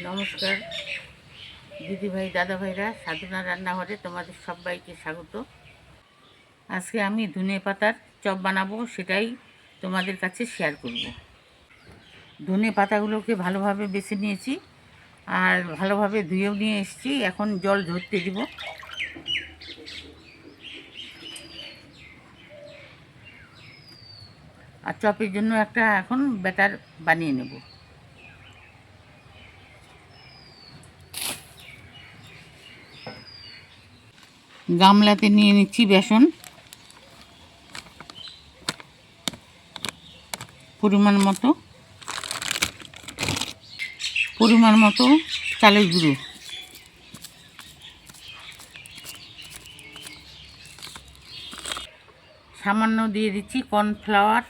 নমস্কার দিদিভাই দাদাভাইরা, সাধনা রান্নাঘরে তোমাদের সবাইকে স্বাগত। আজকে আমি ধনে পাতার চপ বানাবো, সেটাই তোমাদের কাছে শেয়ার করব। ধনে পাতাগুলোকে ভালোভাবে বেছে নিয়েছি আর ভালোভাবে ধুয়েও নিয়ে এসেছি। এখন জল ঝরতে দিব। আর চপের জন্য একটা এখন ব্যাটার বানিয়ে নেব। গামলাতে নিয়ে নিচ্ছি বেসন, পরিমাণ মতো চালের গুঁড়ো, সামান্য দিয়ে দিচ্ছি কর্নফ্লাওয়ার,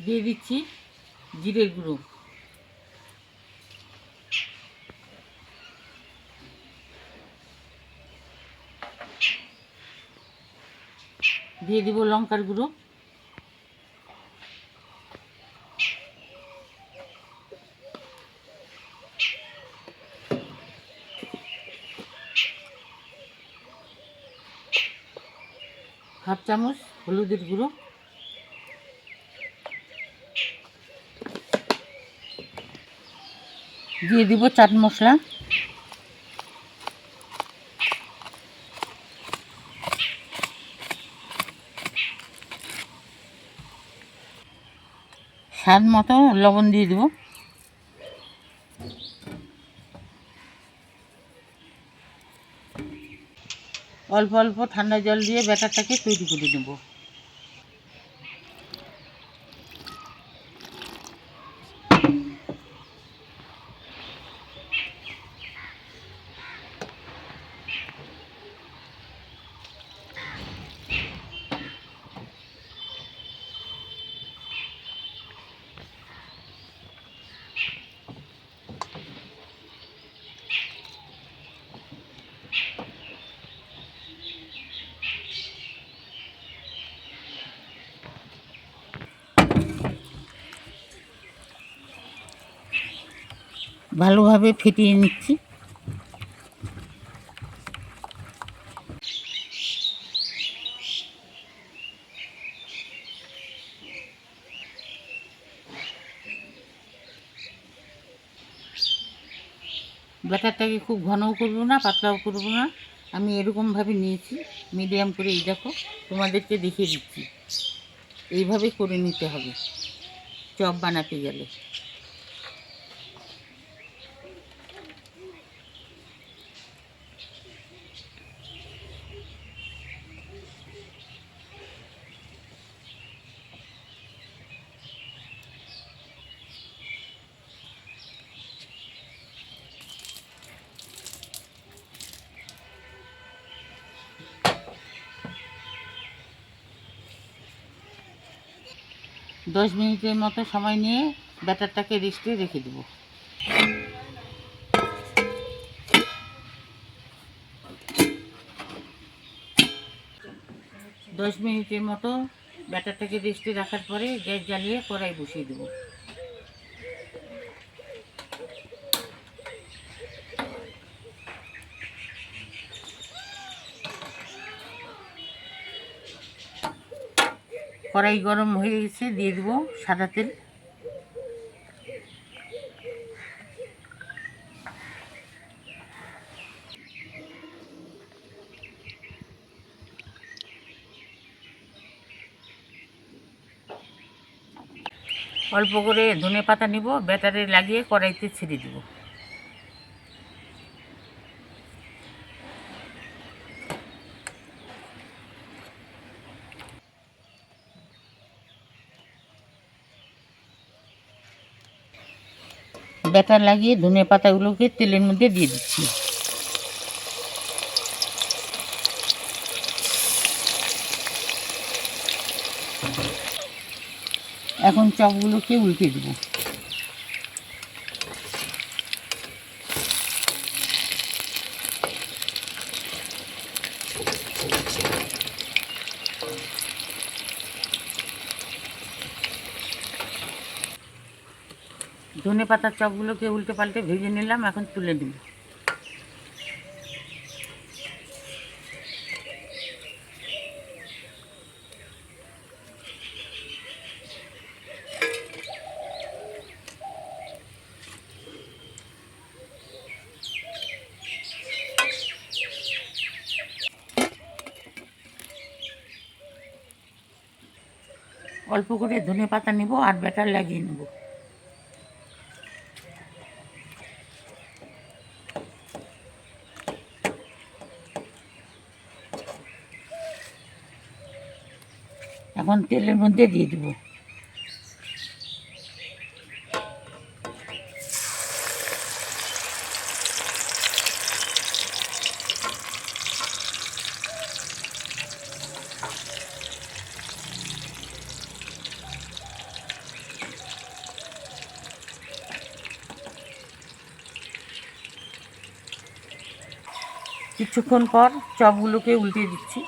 দিয়ে দিচ্ছি জিরের গুঁড়ো, দিয়ে দিব লঙ্কার গুঁড়ো, হাফ চামচ হলুদের গুঁড়ো, দিয়ে দিব চাট মশলা, স্বাদ মতো লবণ দিয়ে দেব। অল্প অল্প ঠান্ডা জল দিয়ে ব্যাটারটাকে তৈরি করে নেব। ভালোভাবে ফেটিয়ে নিচ্ছি। ব্যাটারটাকে খুব ঘনও করবো না, পাতলাও করবো না, আমি এরকমভাবে নিয়েছি, মিডিয়াম করে। এই দেখো, তোমাদেরকে দেখিয়ে দিচ্ছি, এইভাবে করে নিতে হবে চপ বানাতে গেলে। 10 মিনিটের মতো সময় নিয়ে ব্যাটারটাকে রেস্টে রেখে দেব। 10 মিনিটের মতো ব্যাটারটাকে রেস্টে রাখার পরে গ্যাস জ্বালিয়ে কড়াই বসিয়ে দেব। কড়াই গরম হয়ে গেছে, দিয়ে দেবো সাদা তেল। অল্প করে ধনে পাতা নিব, ব্যাটারে লাগিয়ে কড়াইতে ছেড়ে দেব। ব্যাটার লাগিয়ে ধনে পাতাগুলোকে তেলের মধ্যে দিয়ে দিচ্ছি। এখন চপগুলোকে উল্টে দেব। ধনে পাতার চপগুলোকে উল্টে পাল্টে ভেজে নিলাম, এখন তুলে নেব। অল্প করে ধনে পাতা নেব আর ব্যাটার লাগিয়ে নেব। এখন তেলের মধ্যে দিয়ে দেব। কিছুক্ষণ পর চপগুলোকে উল্টে দিচ্ছি।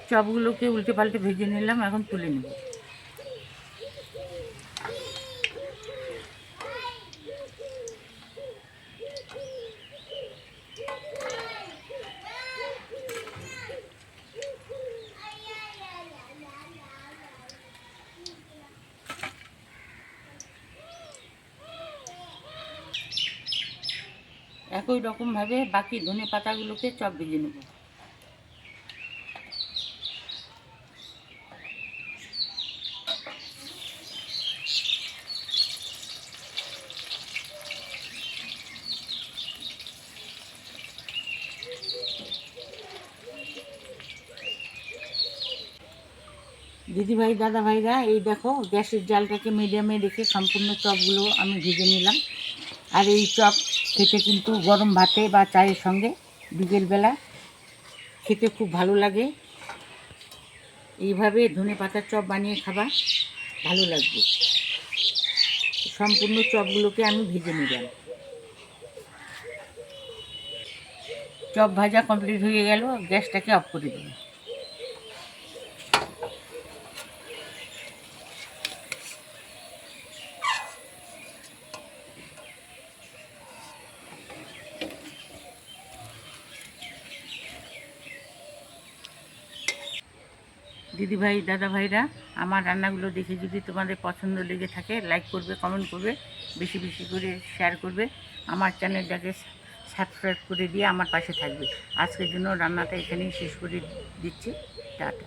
চপগুলোকে উল্টে পাল্টে ভেজে নিলাম, এখন তুলে নেব। একই রকমভাবে বাকি ধনে পাতাগুলোকে চপ ভেজে নেব। দিদিভাই দাদাভাইরা, এই দেখো গ্যাসের জালটাকে মিডিয়ামে রেখে সম্পূর্ণ চপগুলো আমি ভেজে নিলাম। আর এই চপ খেতে কিন্তু গরম ভাতে বা চায়ের সঙ্গে বিকেলবেলা খেতে খুব ভালো লাগে। এইভাবে ধনে পাতার চপ বানিয়ে খাবা, ভালো লাগবে। সম্পূর্ণ চপগুলোকে আমি ভেজে নিলাম। চপ ভাজা কমপ্লিট হয়ে গেল, গ্যাসটাকে অফ করে দিলাম। দিদিভাই দাদাভাইরা, আমার রান্নাগুলো দেখে যদি তোমাদের পছন্দ লেগে থাকে, লাইক করবে, কমেন্ট করবে, বেশি বেশি করে শেয়ার করবে। আমার চ্যানেলটাকে সাবস্ক্রাইব করে দিয়ে আমার পাশে থাকবে। আজকের জন্য রান্নাটা এখানেই শেষ করে দিচ্ছি। টাটা।